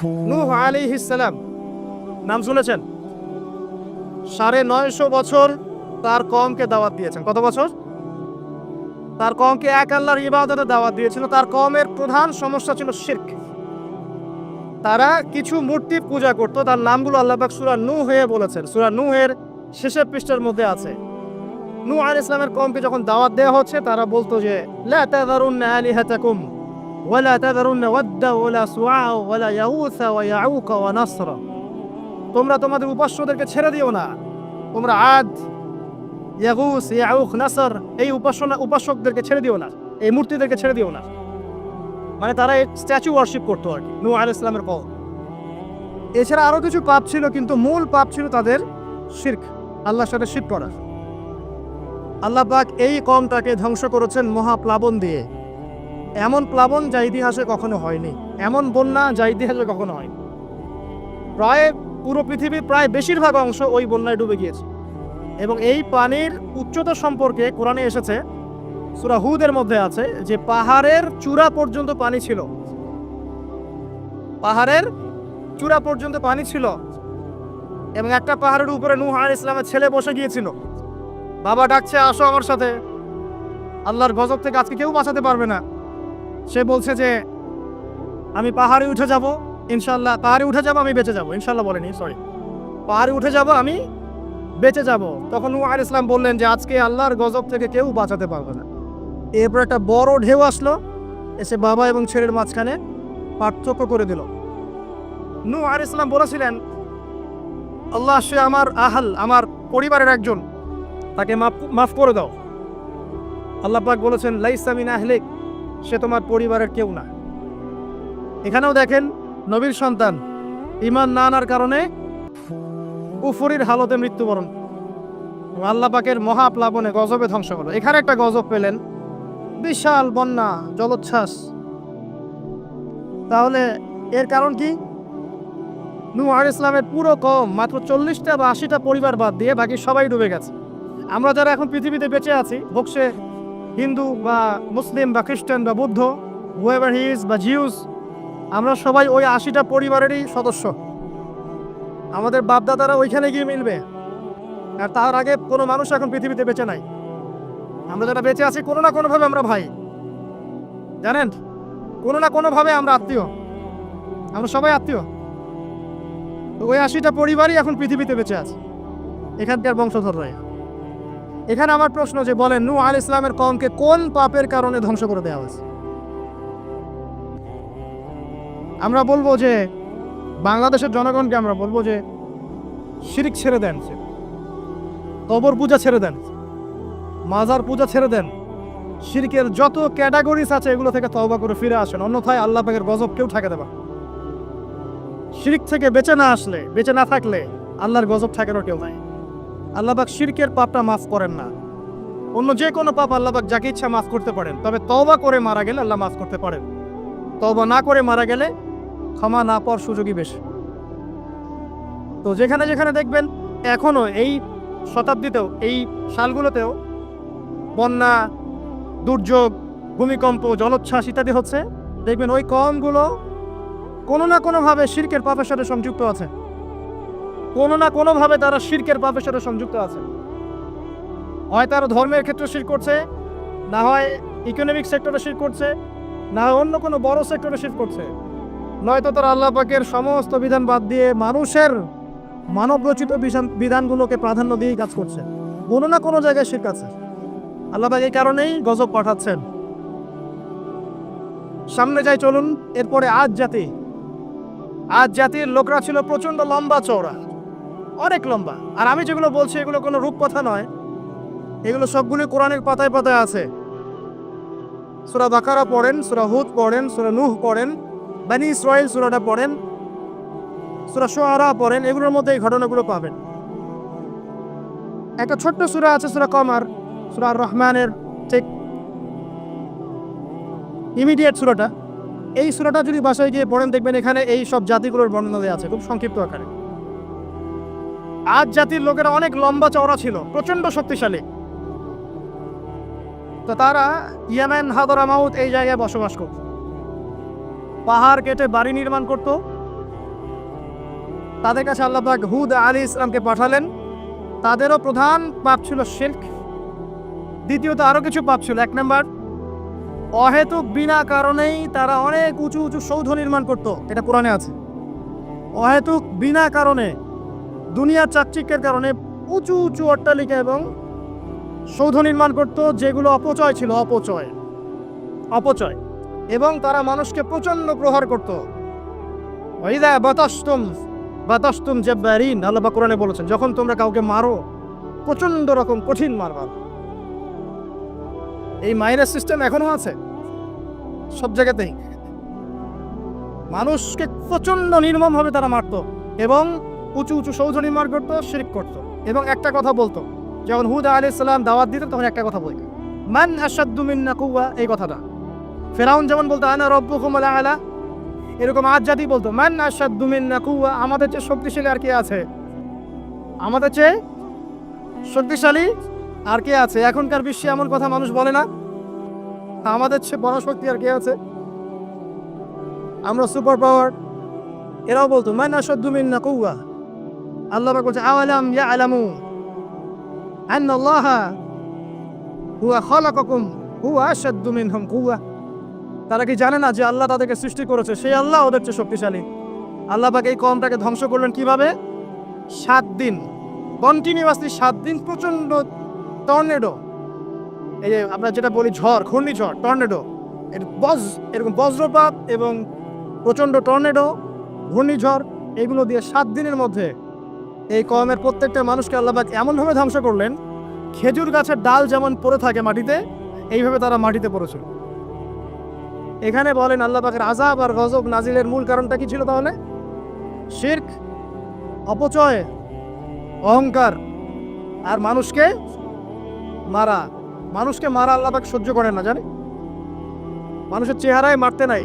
নূহ আলাইহিস সালাম নাম শুনেছেন? 950 বছর তার কওমকে দাওয়াত দিয়েছেন। কত বছর? তার কওমকে এক আল্লাহর ইবাদতে দাওয়াত দিয়েছিল। তার কওমের প্রধান সমস্যা ছিল শিরক। তারা কিছু মূর্তি পূজা করত। তার নামগুলো আল্লাহ পাক সূরা নূহে বলেছেন। সূরা নূহের শেষের পৃষ্ঠার মধ্যে আছে। নূহ আলাইহিস সালামের কওমকে যখন দাওয়াত দেওয়া হচ্ছে, তারা বলতো যে লা তাযারুন্না আলিহাতাকুম ওয়া লা তাযারুন্না ওয়াদ্দা ওয়া লা সুআ ওয়া লা ইয়াগুসা ওয়া ইয়াউক ওয়া নাসরা। তোমরা তোমাদের উপাস্যদেরকে ছেড়ে দিও না। তোমরা আদ, ইয়াগুস, ইয়াউক, নাসর এই উপাসকদেরকে ছেড়ে দিও না। এই মূর্তিদেরকে ছেড়ে দিও না। মানে তারা স্ট্যাচু ওয়ার্শিপ করতো আর কি, নূহ আলাইহিস সালামের কওম। এছাড়া আরো কিছু পাপ ছিল, কিন্তু মূল পাপ ছিল তাদের শিরক, আল্লাহর সাথে শিরক করা। আল্লাহ পাক এই কওমটাকে ধ্বংস করেছেন মহাপ্লাবন দিয়ে। এমন প্লাবন যা ইতিহাসে কখনো হয়নি, এমন বন্যা যা ইতিহাসে কখনো হয়নি। প্রায় পুরো পৃথিবীর প্রায় বেশিরভাগ অংশ ওই বন্যায় ডুবে গিয়েছে। এবং এই পানির উচ্চতা সম্পর্কে কোরআনে এসেছে, সূরা হুদের মধ্যে আছে যে পাহাড়ের চূড়া পর্যন্ত পানি ছিল। পাহাড়ের চূড়া পর্যন্ত পানি ছিল। এবং একটা পাহাড়ের উপরে নূহ আলাইহিস সালামের ছেলে বসে গিয়েছিল। বাবা ডাকছে, আসো আমার সাথে, আল্লাহর গজব থেকে আজকে কেউ বাঁচাতে পারবে না। সে বলছে যে আমি পাহাড়ে উঠে যাব, ইনশাল্লাহ পাহাড়ে উঠে যাব, আমি বেঁচে যাব। ইনশাল্লাহ বলেনি, সরি, পাহাড়ে উঠে যাব, আমি বেঁচে যাব। তখন নূহ আলাইহিস সালাম বললেন যে আজকে আল্লাহর গজব থেকে কেউ বাঁচাতে পারবে না। এরপর একটা বড় ঢেউ আসলো, এসে বাবা এবং ছেলের মাঝখানে পার্থক্য করে দিল। নূহ আলাইহিস সালাম বলেছিলেন, আল্লাহ, সে আমার আহল, আমার পরিবারের একজন, তাকে মাফ করে দাও। আল্লাহ পাক বলেছেন, লাইসা মিন আহলিক, সে তোমার পরিবারের কেউ না। এখানেও দেখেন, নবীর সন্তান ঈমান না আনার কারণে কুফরির হালতে মৃত্যুবরণ, আল্লাহ পাকের মহাপ্লাবনে গজবে ধ্বংস হলো। এখানে একটা গজব পেলেন, বিশাল বন্যা, জলোচ্ছ্বাস। তাহলে এর কারণ কি? নূহ আলাইহিস সালামের পুরো কওম, মাত্র 40টা বা 80টা পরিবার বাদ দিয়ে বাকি সবাই ডুবে গেছে। আমরা যারা এখন পৃথিবীতে বেঁচে আছি, হোক সে হিন্দু বা মুসলিম বা খ্রিস্টান বা বুদ্ধ, হুয়েভার হি ইজ বা জিউস, আমরা সবাই ওই 80টা পরিবারেরই সদস্য। আমাদের বাপদাদারা ওইখানে গিয়ে মিলবে। আর তার আগে কোনো মানুষ এখন পৃথিবীতে বেঁচে নাই। আমরা যারা বেঁচে আছি, কোনো না কোনোভাবে আমরা ভাই, জানেন, কোনো না কোনোভাবে আমরা আত্মীয়, আমরা সবাই আত্মীয়। ওই 80টা পরিবারই এখন পৃথিবীতে বেঁচে আছে, এখানকার বংশধররাই। এখানে আমার প্রশ্ন যে বলেন, নূহ আলাইহিস সালামের কওমকে কোন পাপের কারণে ধ্বংস করে দেওয়া হয়েছে? আমরা বলবো যে বাংলাদেশের জনগণকে আমরা বলবো যে শিরক ছেড়ে দেন, কবর পূজা ছেড়ে দেন, মাজার পূজা ছেড়ে দেন। শিরকের যত ক্যাটাগরিজ আছে এগুলো থেকে তওবা করে ফিরে আসেন, অন্যথায় আল্লাহ পাকের গজব কেউ ঠেকাতে পারে। শিরক থেকে বেঁচে না আসলে, বেঁচে না থাকলে আল্লাহর গজব ঠেকানোর কেউ নাই। আল্লাহ পাক শিরকের পাপটা মাফ করেন না। অন্য যে কোনো পাপ আল্লাহ পাক যাকে ইচ্ছা মাফ করতে পারেন, তবে তওবা করে মারা গেলে আল্লাহ মাফ করতে পারেন। তওবা না করে মারা গেলে ক্ষমা না পাওয়ার সুযোগই বেশি। তো যেখানে যেখানে দেখবেন এখনো এই শতাব্দীতেও, এই সালগুলোতেও বন্যা, দুর্যোগ, ভূমিকম্প, জলোচ্ছ্বাস ইত্যাদি হচ্ছে, দেখবেন ওই কওমগুলো কোনো না কোনোভাবে শিরকের পাপের সাথে সংযুক্ত আছে। কোনো না কোনোভাবে তারা শিরকের পাপের সাথে সংযুক্ত আছে। হয় তারা ধর্মের ক্ষেত্রে শিরক করছে, না হয় ইকোনমিক সেক্টরে শিরক করছে, না হয় অন্য কোনো বড় সেক্টরে শিরক করছে, নয়তো তারা আল্লাহ পাকের সমস্ত বিধান বাদ দিয়ে মানুষের মানবরচিত বিধানগুলোকে প্রাধান্য দিয়েই কাজ করছে। কোনো না কোনো জায়গায় শিরক আছে। আল্লাহ পাক এই কারণেই গজব পাঠাচ্ছেন। সামনে যাই চলুন। এরপরে আদ জাতি। আদ জাতির লোকরা ছিল প্রচন্ড লম্বা চওড়া, অনেক লম্বা। আর আমি যেগুলো বলছি এগুলো কোনো রূপকথা নয়, এগুলো সবগুলি কোরআনের পাতায় পাতায় আছে। সূরা বাকারা পড়েন, সূরা হুদ পড়েন, সূরা নূহ পড়েন, বনী ইসরাঈল সূরাটা পড়েন, সূরা শুআরা পড়েন, এগুলোর মধ্যে এই ঘটনাগুলো পাবেন। একটা ছোট্ট সূরা আছে, সূরা কমার, সূরা আর রহমানের ঠিক ইমিডিয়েট সূরাটা। এই সূরাটা যদি বাসায় গিয়ে পড়েন, দেখবেন এখানে এই সব জাতিগুলোর বর্ণনা দেওয়া আছে খুব সংক্ষিপ্ত আকারে। আদ জাতির লোকেরা অনেক লম্বা চওড়া ছিল, প্রচন্ড শক্তিশালী। তো তারা ইয়েমেন, হাদরামাউত এই জায়গায় বসবাস করত। পাহাড় কেটে বাড়ি নির্মাণ করত, তাদের কাছে আল্লাহ পাক হুদ আলাইহিস সালামকে পাঠালেন। তাদেরও প্রধান পাপ ছিল শিরক। দ্বিতীয়ত আরও কিছু পাপ ছিল। 1 নম্বর, অহেতুক বিনা কারণেই তারা অনেক উঁচু উঁচু সৌধ নির্মাণ করত। এটা কোরআনে আছে। অহেতুক বিনা কারণে, দুনিয়ার চাকচিক্যের কারণে উঁচু উঁচু অট্টালিকা এবং সৌধ নির্মাণ করত, যেগুলো অপচয় ছিল। অপচয় এবং তারা মানুষকে প্রচণ্ড প্রহার করত। ওয়াইদা বাতাসতুম জাব্বারিন, আল্লাহ পাক কোরআনে বলেছেন, যখন তোমরা কাউকে মারো প্রচণ্ড রকম কঠিন মারবার। এই মাইনাস সিস্টেম এখনো আছে সব জায়গাতেই। মানুষকে প্রচণ্ড নির্মমভাবে তারা মারত এবং উঁচু উঁচু সৌধ নির্মাণ করত, শিরক করত। এবং একটা কথা বলতো, যখন হুদ আলাইহিস সালাম দাওয়াত দিতেন তখন একটা কথা বলতো, মান আশাদ্দু মিন্না কুওয়া। এই কথাটা ফেরাউন যেমন বলতো আনা রাব্বুকুমুল আ'লা, এরকম আজ জাতি বলতো মান আশাদ্দু মিন্না কুওয়া, আমাদের চেয়ে শক্তিশালী আর কে আছে? আমাদের চেয়ে শক্তিশালী আর কে আছে? এখনকার বিশ্বে এমন কথা মানুষ বলে না, আমাদের চেয়ে বড় শক্তি আর কে আছে? আমরা সুপার পাওয়ার। এরাও বলতো মান আশাদ্দু মিন্না কুওয়া। আল্লাহ পাক বলছে আওয়ালাম ইয়ালামু আন্নাল্লাহা হুয়া খালাকাকুম হুয়া আশাদ্দু মিনহুম কুওয়া। তারা কি জানে না যে আল্লাহ তাদেরকে সৃষ্টি করেছে, সেই আল্লাহ ওদের চেয়ে শক্তিশালী? আল্লাহ পাক এই কওমটাকে ধ্বংস করলেন কিভাবে? 7 দিন কন্টিনিউয়াসলি, 7 দিন প্রচণ্ড টর্নেডো, এই যে আমরা যেটা বলি ঝড়, ঘূর্ণিঝড়, টর্নেডো, এরকম বজ্রপাত এবং প্রচণ্ড টর্নেডো, ঘূর্ণিঝড়, এগুলো দিয়ে 7 দিনের মধ্যে এই কওমের প্রত্যেকটা মানুষকে আল্লাহ পাক এমনভাবে ধ্বংস করলেন, খেজুর গাছের ডাল যেমন পড়ে থাকে মাটিতে, এইভাবে তারা মাটিতে পড়েছিল। এখানে বলেন আল্লাহ পাকের আযাব আর গজব নাজিলের মূল কারণটা কি ছিল তাহলে? শিরক, অপচয়, অহংকার আর মানুষকে মারা। মানুষকে মারা আল্লাহ পাক সহ্য করেন না, জানে? মানুষের চেহারায় মারতে নাই।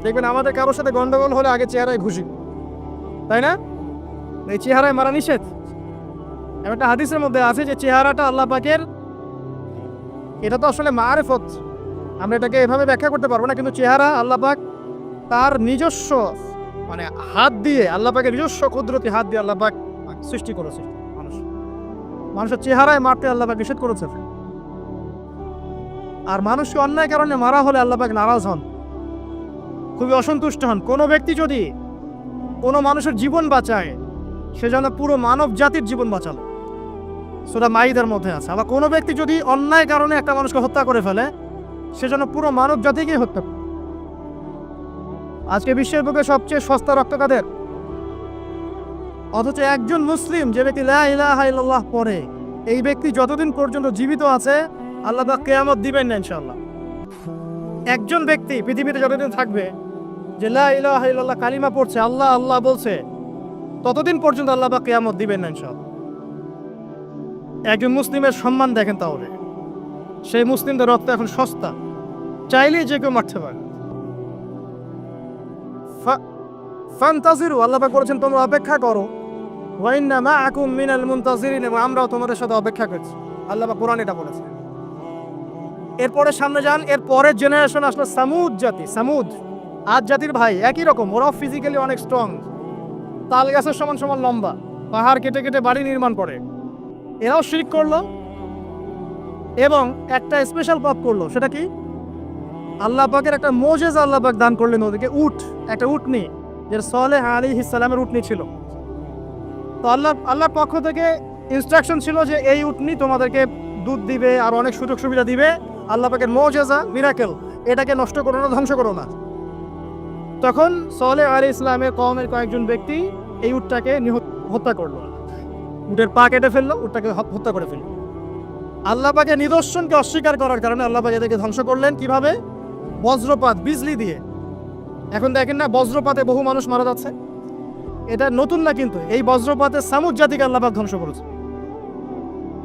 দেখবেন আমাদের কারোর সাথে গন্ডগোল হলে আগে চেহারায় ঘুষি, তাই না? এই চেহারায় মারা নিষেধ। একটা হাদিসের মধ্যে আছে যে চেহারাটা আল্লাহ পাকের, এটা তো আসলে মারিফত, আমরা এটাকে এভাবে ব্যাখ্যা করতে পারবো না, কিন্তু চেহারা আল্লাহ পাক তার নিজস্ব মানে হাত দিয়ে, আল্লাহ পাকের নিজস্ব কুদরতি হাত দিয়ে আল্লাহ পাক সৃষ্টি করেছে। মানুষের চেহারায় মারতে আল্লাহ পাক নিষেধ করেছে। আর মানুষকে অন্যায় কারণে মারা হলে আল্লাহ পাক নারাজ হন, খুবই অসন্তুষ্ট হন। কোনো ব্যক্তি যদি কোনো মানুষের জীবন বাঁচায়, সে যেন পুরো মানব জাতির জীবন বাঁচালো, সূরা মাইদার মধ্যে আছে। আবার কোনো ব্যক্তি যদি অন্যায় কারণে একটা মানুষকে হত্যা করে ফেলে, সে যেন পুরো মানব জাতিকেই হত্যা করে। আজকে বিশ্বের বুকে সবচেয়ে সস্তা রক্ত কাদের? অথচ একজন মুসলিম যে ব্যক্তি লা ইলাহা ইল্লাল্লাহ পড়ে, এই ব্যক্তি যতদিন পর্যন্ত জীবিত আছে আল্লাহ পাক কিয়ামত দিবেন না ইনশাআল্লাহ। একজন ব্যক্তি পৃথিবীতে যতদিন থাকবে যে লা ইলাহা ইল্লাল্লাহ কালিমা পড়ছে, আল্লাহ আল্লাহ বলছে, ততদিন পর্যন্ত আল্লাহ পাক কিয়ামত দিবেন না ইনশাআল্লাহ। একজন মুসলিমের সম্মান দেখেন তাহলে, সেই মুসলিমদের রক্ত এখন সস্তা, চাইলেই যে কেউ মারতে পারে। ফান্তাজিরু, আল্লাহ পাক বলেছেন তোমরা অপেক্ষা করো, ওয়া ইন্না মাআকুম মিনাল মুনতাজিরিন, এবং আমরাও তোমাদের সাথে অপেক্ষা করছি। আল্লাহ পাক কোরআনে এটা বলেছে। এরপরে সামনে যান, এর পরের জেনারেশন আসলো সামুদ জাতি। সামুদ আদ জাতির ভাই, একই রকম, ওরাও ফিজিক্যালি অনেক স্ট্রং, তাল গাছের সমান সমান লম্বা, পাহাড় কেটে কেটে বাড়ি নির্মাণ করে। এরাও শিরক করলো এবং একটা স্পেশাল পাপ করলো। সেটা কি? আল্লাহ পাকের একটা মোজেজা আল্লাহ পাক দান করলেন ওদেরকে, একটা উটনি, যেটা সালেহ আলাইহিস সালামের উটনি ছিল। তো আল্লাহর পক্ষ থেকে ইনস্ট্রাকশন ছিল যে এই উটনি তোমাদেরকে দুধ দিবে আর অনেক সুযোগ সুবিধা দিবে। আল্লাহ পাকের মোজেজা, মিরাকেল, এটাকে নষ্ট করো না, ধ্বংস করো না। তখন সালেহ আলাইহিস সালামের কওমের কয়েকজন ব্যক্তি এই উটটাকে হত্যা করলো, উটের পা কেটে ফেললো, উটটাকে হত্যা করে ফেললো। আল্লাহ পাকের নিদর্শনকে অস্বীকার করার কারণে আল্লাহ পাক এদেরকে ধ্বংস করলেন। কিভাবে? বজ্রপাত, বিজলি দিয়ে। এখন দেখেন না বজ্রপাতে বহু মানুষ মারা যাচ্ছে, এটা নতুন না, কিন্তু এই বজ্রপাতে সামুদ জাতিকে আল্লাহ পাক ধ্বংস করেছে।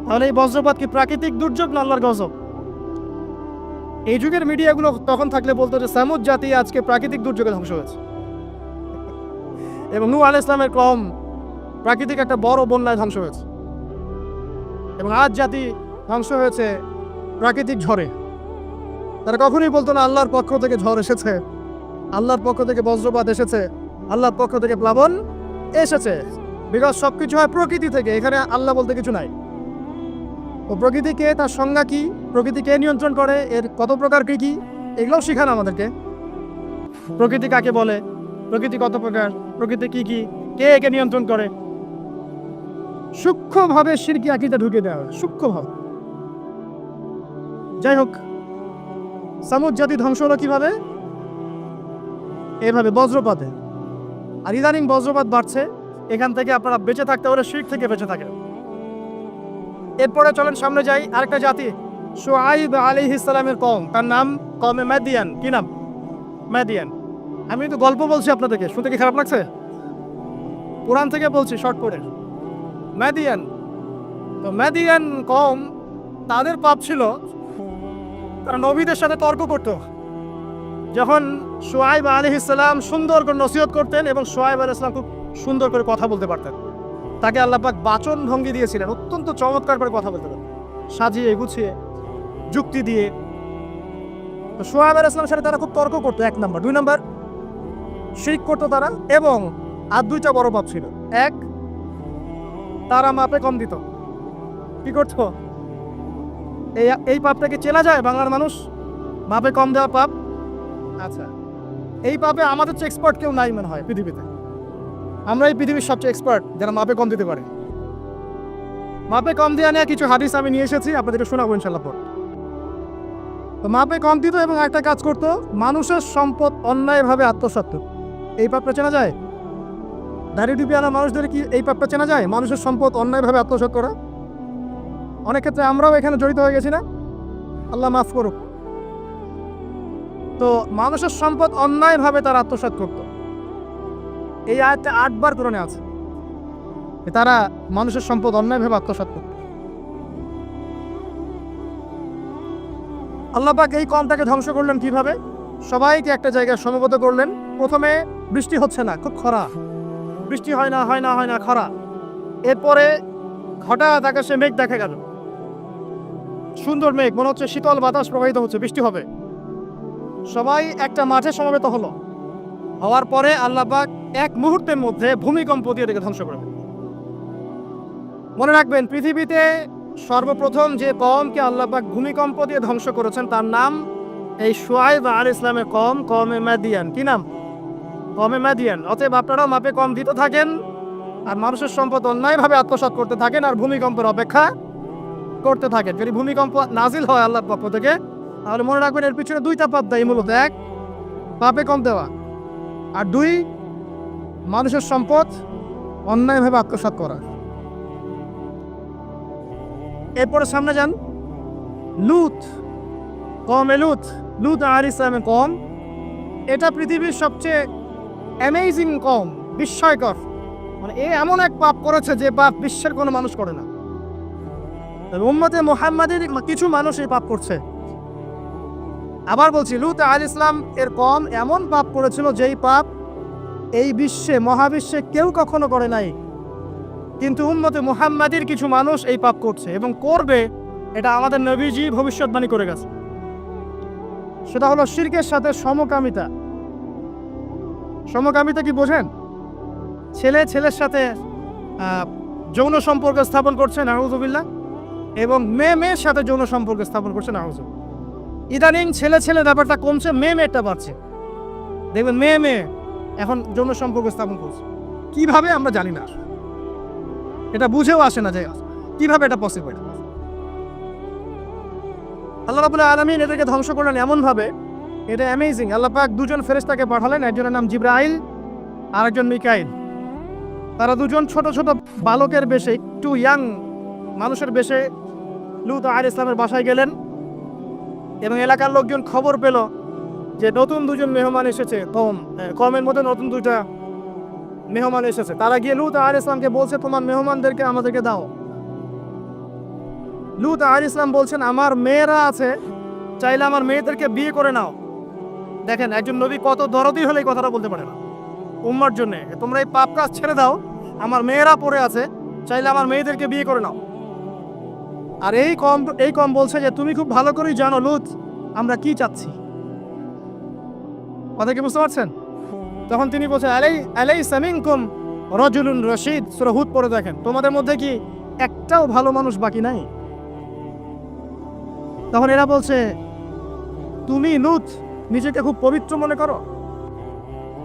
তাহলে এই বজ্রপাত কি প্রাকৃতিক দুর্যোগ না আল্লাহর গজব? এই যুগের মিডিয়াগুলো তখন থাকলে বলতো যে সামুদ জাতি আজকে প্রাকৃতিক দুর্যোগে ধ্বংস হয়েছে, এবং নূহ আলাইহিস সালামের কওম প্রাকৃতিক একটা বড় বন্যায় ধ্বংস হয়েছে, এবং আজ জাতি ধ্বংস হয়েছে প্রাকৃতিক ঝড়ে। তারা কখনোই বলতো না আল্লাহর পক্ষ থেকে ঝড় এসেছে, আল্লাহর পক্ষ থেকে বজ্রপাত এসেছে, আল্লাহর পক্ষ থেকে প্লাবন এসেছে, বিকজ সবকিছু হয় প্রকৃতি থেকে, এখানে আল্লাহ বলতে কিছু নাই। ও প্রকৃতিকে, তার সংজ্ঞা কি, প্রকৃতিকে নিয়ন্ত্রণ করে, এর কত প্রকার কি কি, এগুলোও শেখানো আমাদেরকে। প্রকৃতি কাকে বলে, প্রকৃতি কত প্রকার, প্রকৃতি কি কি, কে একে নিয়ন্ত্রণ করে, সূক্ষ্মভাবে শিরকি আকীদা ঢুকে দেওয়া হয়, সূক্ষ্মভাবে। যাই হোক, সামুদ জাতি ধ্বংস হলো কিভাবে? এভাবে, বজ্রপাতে। আর ইদানিং বজ্রপাত বাড়ছে, এখান থেকে আপনারা বেঁচে থাকতে হলে শিরক থেকে বেঁচে থাকেন। এরপরে চলেন সামনে যাই, আরেকটা জাতি, শুআইব আলাইহিস সালামের কওম, তার নাম কওমে মাদিয়ান। কি নাম? মাদিয়ান। আমি তো গল্প বলছি আপনাদেরকে, শুনতে কি খারাপ লাগছে? কোরআন থেকে বলছি শর্ট করে। মাদিয়ান, তো মাদিয়ান কওম, তাদের পাপ ছিল তারা নবীদের সাথে তর্ক করত। যখন শুআইব আলাইহিস সালাম সুন্দর করে নসিহত করতেন, এবং শুআইব আলাইহিস সালাম খুব সুন্দর করে কথা বলতে পারতেন, তাকে আল্লাহ পাক বাচন ভঙ্গি দিয়েছিলেন, অত্যন্ত চমৎকার করে কথা বলতে পারতেন, সাজিয়ে গুছিয়ে যুক্তি দিয়ে। তো শুআইব আলাইহিস সালামের সাথে তারা খুব তর্ক করতো, 1 নাম্বার। 2 নাম্বার, শিরক করতো তারা, এবং আর 2টা বড় পাপ ছিল। 1, তারা মাপে কম দিত। কি করতো? এই পাপটাকে চেনা যায় বাংলার মানুষ, মাপে কম দেওয়া পাপ। আচ্ছা, এই পাপে আমাদের চেয়ে এক্সপার্ট কেউ নাই মনে হয় পৃথিবীতে। আমরা এই পৃথিবীর সবচেয়ে এক্সপার্ট যারা মাপে কম দিতে পারে। মাপে কম দেওয়া নিয়ে কিছু হাদিস আমি নিয়ে এসেছি, আপনাদেরকে শোনাবো ইনশাল্লাহ পর। তো মাপে কম দিত, এবং একটা কাজ করতো, মানুষের সম্পদ অন্যায়ভাবে আত্মসাৎ করত। এই পাপটা চেনা যায়? দাড়ি টুপি আনা মানুষদের কি এই পাপটা চেনা যায়? মানুষের সম্পদ অন্যায়ভাবে আত্মসাৎ করা। অনেক ক্ষেত্রে আমরাও এখানে জড়িত হয়ে গেছি না? আল্লাহ মাফ করুক। তো মানুষের সম্পদ অন্যায়ভাবে তারা আত্মসাৎ করত। এই আয়াতটা 8 বার কোরআনে আছে, তারা মানুষের সম্পদ অন্যায়ভাবে আত্মসাৎ করত। আল্লাহ পাক এই কওমটাকে ধ্বংস করলেন কিভাবে? সবাইকে একটা জায়গায় সমবেত করলেন। প্রথমে বৃষ্টি হচ্ছে না, খুব খরা, বৃষ্টি হয় না, খরা। এরপরে হঠাৎ আকাশে মেঘ দেখা গেল, সুন্দর মেঘ, মনে হচ্ছে শীতল বাতাস প্রবাহিত হচ্ছে, বৃষ্টি হবে। সবাই একটা মাঠে সমবেত হলো। হওয়ার পরে আল্লাহ পাক 1 মুহূর্তের মধ্যে ভূমিকম্প দিয়ে এটাকে ধ্বংস করবে। মনে রাখবেন, পৃথিবীতে সর্বপ্রথম যে কওমকে আল্লাহ পাক ভূমিকম্প দিয়ে ধ্বংস করেছেন, তার নাম এই শুআইব আলাইহিস সালামের কওম, কওমে মাদিয়ান। কি নাম? কওমে মাদিয়ান। অতএব আপনারাও মাপে কম দিতে থাকেন, আর মানুষের সম্পদ অন্যায়ভাবে আত্মসাৎ করতে থাকেন, আর ভূমিকম্পের অপেক্ষা করতে থাকেন। যদি ভূমিকম্প নাজিল হয় আল্লাহর পক্ষ থেকে, তাহলে মনে রাখবেন এর পিছনে 2টা পাপ দায়ী মূলত। 1, পাপে কম দেওয়া, আর 2, মানুষের সম্পদ অন্যায়ভাবে আত্মসাৎ করা। এরপরে সামনে যান, লুত, কওমে লুত, লুত আলাইহিস সালামের কওম। এটা পৃথিবীর সবচেয়ে অ্যামেজিং কওম, বিস্ময়কর। মানে এমন এক পাপ করেছে যে পাপ বিশ্বের কোনো মানুষ করে না। উম্মতে মুহাম্মাদের কিছু মানুষ এই পাপ করছে। আবার বলছি, লূত আলাইহিস সালাম এর কওম এমন পাপ করেছিল যেই পাপ এই বিশ্বে, মহাবিশ্বে কেউ কখনো করে নাই। কিন্তু উম্মতে মুহাম্মাদের কিছু মানুষ এই পাপ করছে এবং করবে, এটা আমাদের নবীজি ভবিষ্যৎবাণী করে গেছে। সেটা হলো শিরকের সাথে সমকামিতা। সমকামিতা কি বোঝেন? ছেলে ছেলের সাথে যৌন সম্পর্ক স্থাপন করছে, নাউযুবিল্লাহ, এবং মেয়ে মেয়ের সাথে যৌন সম্পর্ক স্থাপন করছে, নাউযুবিল্লাহ। ইদানিং ছেলে ছেলে ব্যাপারটা কমছে, মেয়ে মেয়েটা বাড়ছে। দেখবেন মেয়ে মেয়ে এখন যৌন সম্পর্ক স্থাপন করছে। কিভাবে আমরা জানি না, এটা বুঝেও আসে না যে কিভাবে এটা পসিবল। আল্লাহ রাব্বুল আলামিন এদেরকে ধ্বংস করলেন এমন ভাবে, এটা অ্যামেজিং। আল্লাহ পাক 2জন ফেরেশতাকে পাঠালেন, একজনের নাম জিবরাইল আর একজন মিকাইল। তারা 2জন ছোট ছোট বালকের বেশে, একটু ইয়াং মানুষের বেশে লূত আলাইহিস সালামের বাসায় গেলেন, এবং এলাকার লোকজন খবর পেল যে নতুন 2জন মেহমান এসেছে, কওমের মধ্যে নতুন 2টা মেহমান এসেছে। তারা গিয়ে লূত আলাইহিস সালামকে বলছে, তোমার মেহমানদেরকে আমাদেরকে দাও। লূত আলাইহিস সালাম বলছেন, আমার মেয়েরা আছে, চাইলে আমার মেয়েদেরকে বিয়ে করে নাও। দেখেন একজন নবী কত দরদি হলে এই কথাটা বলতে পারে না উম্মার জন্য। তোমরা এই পাপ কাজ ছেড়ে দাও, আমার মেয়েরা পড়ে আছে, চাইলে আমার মেয়েদেরকে বিয়ে করে নাও। আর এই কম বলছে যে তুমি খুব ভালো করেই জানো লূত আমরা কি চাচ্ছি। কথা কি বুঝতে পারছেন? তখন তিনি বলছেন, আলাইসা মিনকুম রাজুলুন রশিদ, সূরা হুদ পড়ে দেখেন, তোমাদের মধ্যে কি একটাও ভালো মানুষ বাকি নাই? তখন এরা বলছে, তুমি লূত নিজেকে খুব পবিত্র মনে করো?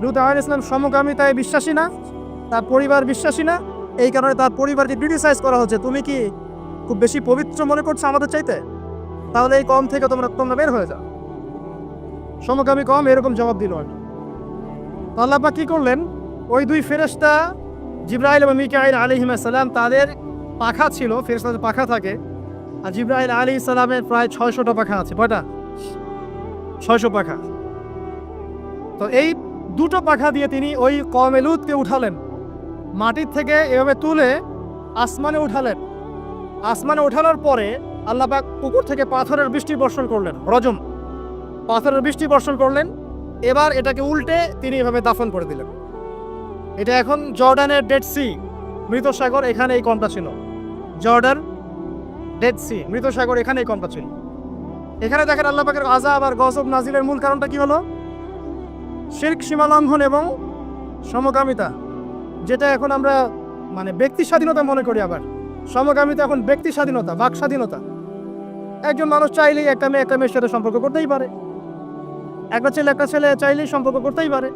লূত আলাইহিস সালাম সমকামিতায় বিশ্বাসী না, তার পরিবার বিশ্বাসী না, এই কারণে তার পরিবারকে ক্রিটিসাইজ করা হচ্ছে, তুমি কি খুব বেশি পবিত্র মনে করছো আমাদের চাইতে? তাহলে এই কম থেকে তোমরা বের হয়ে যাও। সমকামী কম এরকম জবাব দিল। আর তো আল্লাহ পাক কি করলেন, ওই দুই ফেরেশতা জিবরাইল এবং মিকাইল আলাইহিস সালাম, তাদের পাখা ছিল, ফেরেশতাদের পাখা থাকে, আর জিবরাইল আলাইহিস সালামের প্রায় 600টা পাখা আছে। কয়টা? 600 পাখা। তো এই দুটো পাখা দিয়ে তিনি ওই কওমে লূতকে উঠালেন, মাটির থেকে এভাবে তুলে আসমানে উঠালেন। আসমানে ওঠানোর পরে আল্লাহ পাক উপর থেকে পাথরের বৃষ্টি বর্ষণ করলেন, রজম পাথরের বৃষ্টি বর্ষণ করলেন। এবার এটাকে উল্টে তিনি এভাবে দাফন করে দিলেন। এটা এখন জর্ডানের ডেড সি, মৃত সাগর, এখানে এই কমটা ছিল। জর্ডান ডেড সি, মৃত সাগর, এখানে এই কমটা ছিল। এখানে দেখেন আল্লাহ পাকের আযাব আর গজব নাজিলের মূল কারণটা কি হলো? শিরক, সীমালঙ্ঘন এবং সমকামিতা, যেটা এখন আমরা মানে ব্যক্তি স্বাধীনতা মনে করি। আবার সমকামিতা এখন ব্যক্তি স্বাধীনতা, বাক স্বাধীনতা। একজন মানুষ চাইলেই একটা মেয়ের সাথে সম্পর্ক করতেই পারে, একটা ছেলে চাইলেই সম্পর্ক করতেই পারে।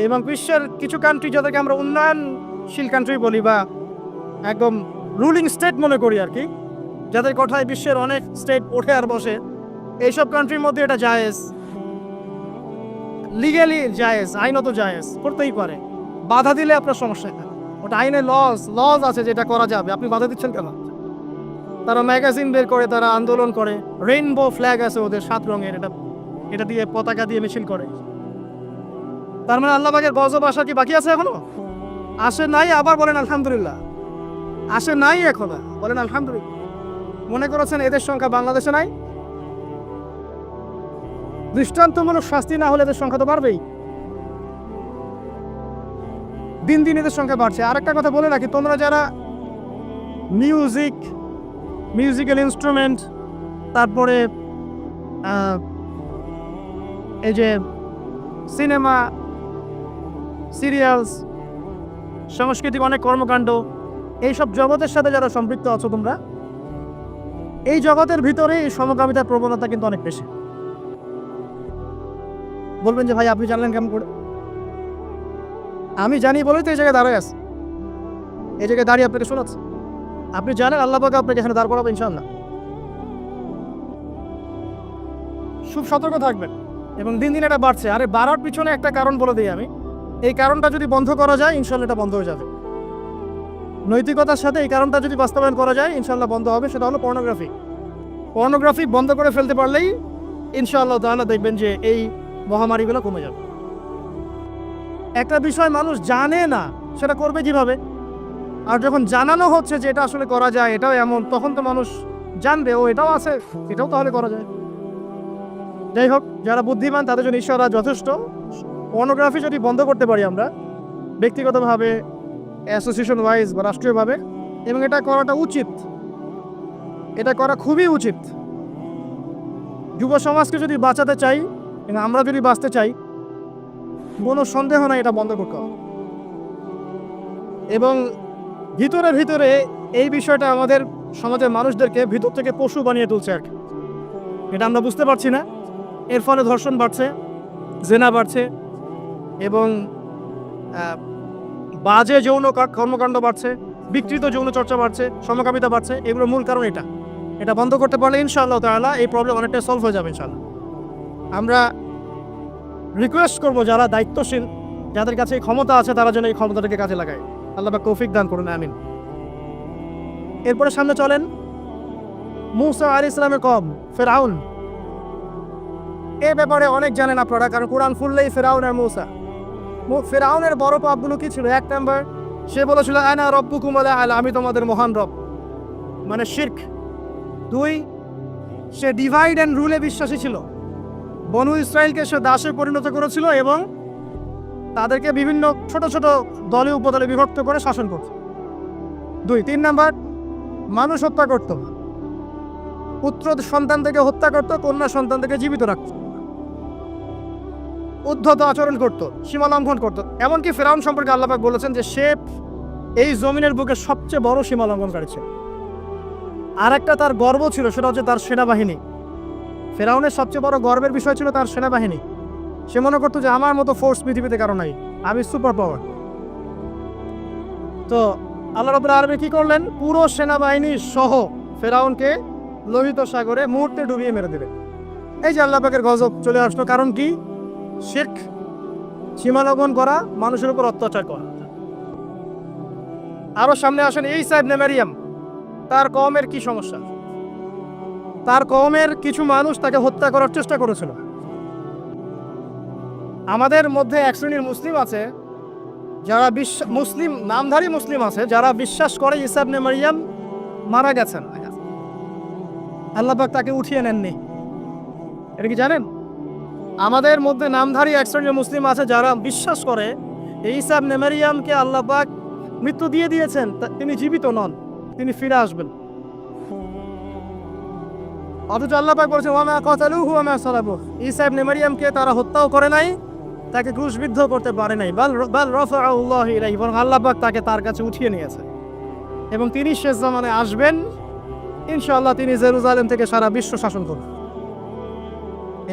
এবং বিশ্বের কিছু কান্ট্রি, যাদেরকে আমরা উন্নয়নশীল কান্ট্রি বলি বা একদম রুলিং স্টেট মনে করি আর কি, যাদের কথায় বিশ্বের অনেক স্টেট ওঠে আর বসে, এইসব কান্ট্রির মধ্যে এটা জায়েজ, লিগ্যালি জায়েজ, আইনত জায়েজ, করতেই পারে। বাধা দিলে আপনার সমস্যা নেই, ওটা আইনে লজ আছে যেটা করা যাবে, আপনি বাধা দিচ্ছেন কেন? তারা ম্যাগাজিন বের করে, তারা আন্দোলন করে, রেইনবো ফ্ল্যাগ আছে ওদের 7 রঙের, এটা দিয়ে পতাকা দিয়ে মিছিল করে। তার মানে আল্লাহ পাকের গজব আসা কি বাকি আছে এখনো? আসে নাই, আবার বলেন আলহামদুলিল্লাহ। আসে নাই এখনো, বলেন আলহামদুলিল্লাহ। মনে করেছেন এদের সংখ্যা বাংলাদেশে নাই? দৃষ্টান্তমূলক শাস্তি না হলে এদের সংখ্যা তো বাড়বেই। দিন দিন এদের সংখ্যা বাড়ছে। আরেকটা কথা বলে রাখি, তোমরা যারা মিউজিক্যাল ইনস্ট্রুমেন্ট, তারপরে এই যে সিনেমা, সিরিয়ালস, সাংস্কৃতিক অনেক কর্মকাণ্ড, এইসব জগতের সাথে যারা সম্পৃক্ত আছো তোমরা, এই জগতের ভিতরে এই সমকামিতার প্রবণতা কিন্তু অনেক বেশি। বলবেন যে ভাই আপনি জানলেন কেমন করে? আমি জানি বলেই তো এই জায়গায় দাঁড়ায় আছে, এই জায়গায় দাঁড়িয়ে আপনাকে শোনাচ্ছে। আপনি জানেন, আল্লাহ পাক আপনাকে এখানে দাঁড় করাবে ইনশাআল্লাহ। খুব সতর্ক থাকবেন। এবং দিন দিন এটা বাড়ছে। আরে বাড়ার পিছনে একটা কারণ বলে দিই আমি, এই কারণটা যদি বন্ধ করা যায় ইনশাআল্লাহ এটা বন্ধ হয়ে যাবে। নৈতিকতার সাথে এই কারণটা যদি বাস্তবায়ন করা যায় ইনশাআল্লাহ বন্ধ হবে। সেটা হলো পর্নোগ্রাফি বন্ধ করে ফেলতে পারলেই ইনশাআল্লাহ তাআলা দেখবেন যে এই মহামারীগুলো কমে যাবে। একটা বিষয় মানুষ জানে না, সেটা করবে কিভাবে? আর যখন জানানো হচ্ছে যে এটা আসলে করা যায়, এটাও এমন, তখন তো মানুষ জানবে ও এটাও আছে, এটাও তাহলে করা যায়। যাই হোক, যারা বুদ্ধিমান তাদের জন্য ঈশ্বর যথেষ্ট। পর্নোগ্রাফি যদি বন্ধ করতে পারি আমরা ব্যক্তিগতভাবে, অ্যাসোসিয়েশন ওয়াইজ বা রাষ্ট্রীয়ভাবে, এবং এটা করাটা উচিত, এটা করা খুবই উচিত। যুব সমাজকে যদি বাঁচাতে চাই এবং আমরা যদি বাঁচতে চাই, কোনো সন্দেহ নাই এটা বন্ধ করতে হবে। এবং ভিতরে এই বিষয়টা আমাদের সমাজের মানুষদেরকে ভিতর থেকে পশু বানিয়ে তুলছে আর কি। এটা আমরা বুঝতে পারছি না। এর ফলে ধর্ষণ বাড়ছে, জেনা বাড়ছে, এবং বাজে যৌন কর্মকাণ্ড বাড়ছে, বিকৃত যৌন চর্চা বাড়ছে, সমকামিতা বাড়ছে। এগুলোর মূল কারণ এটা বন্ধ করতে পারলে ইনশাআল্লাহ তাআলা এই প্রবলেম অনেকটা সলভ হয়ে যাবে ইনশাআল্লাহ। আমরা রিকোয়েস্ট করবো যারা দায়িত্বশীল, যাদের কাছে এই ক্ষমতা আছে, তারা যেন এই ক্ষমতাটাকে কাজে লাগায়। আল্লাহ পাক তৌফিক দান করুন, আমিন। এরপরে সামনে চলেন মূসা আলাইহিস সালামের কওম ফিরআউন। এ ব্যাপারে অনেক জানেন আপনারা, কারণ কোরআন ফুললেই ফিরআউন আর মূসা। ফিরআউনের বড় পাপগুলো কি ছিল? 1 নাম্বার, সে বলেছিল আনা রব্বুকুমুল আ'লা, আমি তোমাদের মহান রব, মানে শিরক। 2, সে ডিভাইড অ্যান্ড রুলে বিশ্বাসী ছিল। বনু ইসরায়েলকে সে দাসে পরিণত করেছিল এবং তাদেরকে বিভিন্ন ছোট ছোট দলে উপদলে বিভক্ত করে শাসন করত। 2, 3 নাম্বার, মানুষ হত্যা করত, পুত্র সন্তান থেকে হত্যা করত, কন্যা সন্তান থেকে জীবিত রাখত। উদ্ধত আচরণ করত, সীমা লঙ্ঘন করত। এমনকি ফেরাউন সম্পর্কে আল্লাহ পাক বলেছেন যে সে এই জমিনের বুকে সবচেয়ে বড় সীমা লঙ্ঘনকারী ছিল। আর একটা তার গর্ব ছিল, সেটা হচ্ছে তার সেনাবাহিনী। ফেরাউনের সবচেয়ে বড় গর্বের বিষয় ছিল তার সেনাবাহিনী। সে মনে করতো যে আমার মতো ফোর্স পৃথিবীতে কারো নাই, আমি সুপার পাওয়ার। তো আল্লাহ রাব্বুল আলামিন কি করলেন? পুরো সেনাবাহিনী সহ ফেরাউনকে লোহিত সাগরে মুহূর্তে ডুবিয়ে মেরে দিলেন। এই যে আল্লাহ পাকের গজব চলে আসলো, কারণ কি? শিরক, সীমালঙ্ঘন করা, মানুষের উপর অত্যাচার করা। আরো সামনে আসেন ঈসা ইবনে মারইয়াম, তার কওমের কি সমস্যা? তার কওমের কিছু মানুষ তাকে হত্যা করার চেষ্টা করেছিল। আমাদের মধ্যে এক শ্রেণীর মুসলিম আছে যারা মুসলিম, নামধারী মুসলিম আছে যারা বিশ্বাস করে ঈসা ইবনে মারইয়াম মারা গেছেন, আল্লাহ পাক তাকে উঠিয়ে নেননি। এটা কি জানেন? আমাদের মধ্যে নামধারী এক শ্রেণীর মুসলিম আছে যারা বিশ্বাস করে ঈসা ইবনে মারইয়ামকে আল্লাহ পাক মৃত্যু দিয়ে দিয়েছেন, তিনি জীবিত নন, তিনি ফিরে আসবেন। অথচ আল্লাহ পাক বলেছেন ওয়া মা কাতালুহু ওয়া মা সালাবুহু, ঈসা ইবনে মারইয়ামকে তারা হত্যাও করে নাই, তাকে ক্রুশবিদ্ধ করতে পারে নাই। বাল রাফাআহু আল্লাহু ইলাইহি, বরং আল্লাহ পাক তাকে তার কাছে উঠিয়ে নিয়েছে। এবং তিনি শেষ জামানে আসবেন, ইনশাআল্লাহ তিনি জেরুজালেম থেকে সারা বিশ্ব শাসন করবেন।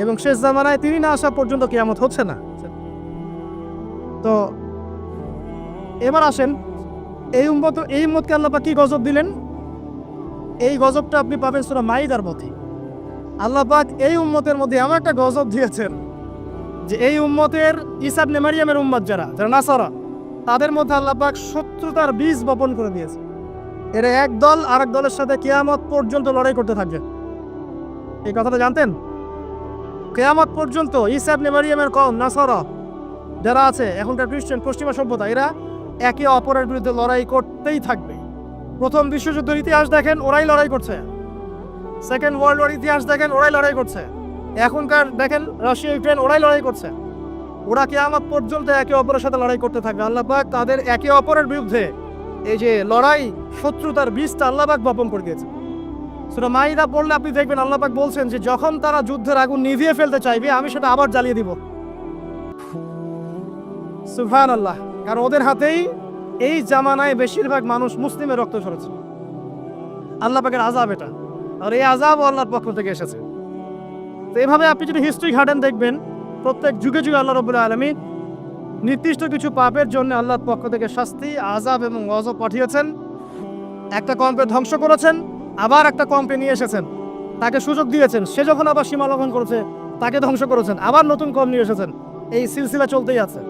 এবং শেষ জামানায় তিনি না আসা পর্যন্ত কিয়ামত হচ্ছে না। তো এবার আসেন এই উম্মতকে আল্লাহ পাক কি গজব দিলেন? এই গজবটা আপনি পাবেন সূরা মাইদার মধ্যে। আল্লাহ পাক এই উম্মতের মধ্যে এমন একটা গজব দিয়েছেন যে এই উম্মতের ঈসা ইবনে মারইয়ামের উম্মত যারা নাসারা, তাদের মধ্যে আল্লাহ পাক শত্রুতার বীজ বপন করে দিয়েছে। এরা এক দল আরেক দলের সাথে কিয়ামত পর্যন্ত লড়াই করতে থাকবে। এই কথাটা জানতেন? কিয়ামত পর্যন্ত ঈসা ইবনে মারইয়ামের কওম নাসারা যারা আছে, এখনকার খ্রিস্টান পশ্চিমা সভ্যতা, এরা একে অপরের বিরুদ্ধে লড়াই করতেই থাকবে। প্রথম বিশ্বযুদ্ধের ইতিহাস দেখেন, ওরাই লড়াই করছে। সেকেন্ড ওয়ার্ল্ড ওয়ার ইতিহাস দেখেন, ওরাই লড়াই করছে। এখনকার দেখেন রাশিয়া ইউক্রেন, ওরাই লড়াই করছে। ওরা কিয়ামত পর্যন্ত একে অপরের সাথে লড়াই করতে থাকবে। আল্লাহ পাক তাদের একে অপরের বিরুদ্ধে এই যে লড়াই, শত্রুতার বীজটা আল্লাহ পাক বপন করে দিয়েছে। সূরা মাইদা পড়লে আপনি দেখবেন আল্লাহ পাক বলছেন যে যখন তারা যুদ্ধের আগুন নিভিয়ে ফেলতে চাইবে, আমি সেটা আবার জ্বালিয়ে দিব। সুবহানাল্লাহ। কারণ ওদের হাতেই এই জামানায় বেশিরভাগ মানুষ মুসলিমের রক্ত ঝরেছে। আল্লাহ পাকের আযাব এটা, আর এই আযাব আল্লাহর পক্ষ থেকে এসেছে। তো এভাবে আপনি যদি হিস্ট্রি ঘাটেন, দেখবেন প্রত্যেক যুগে যুগে আল্লাহ রাব্বুল আলামিন নির্দিষ্ট কিছু পাপের জন্য আল্লাহর পক্ষ থেকে শাস্তি, আযাব এবং গজব পাঠিয়েছেন। একটা কওমকে ধ্বংস করেছেন, আবার একটা কওমকে নিয়ে এসেছেন, তাকে সুযোগ দিয়েছেন, সে যখন আবার সীমা লঙ্ঘন করেছে তাকে ধ্বংস করেছেন, আবার নতুন কওম নিয়ে এসেছেন। এই সিলসিলা চলতেই আছে।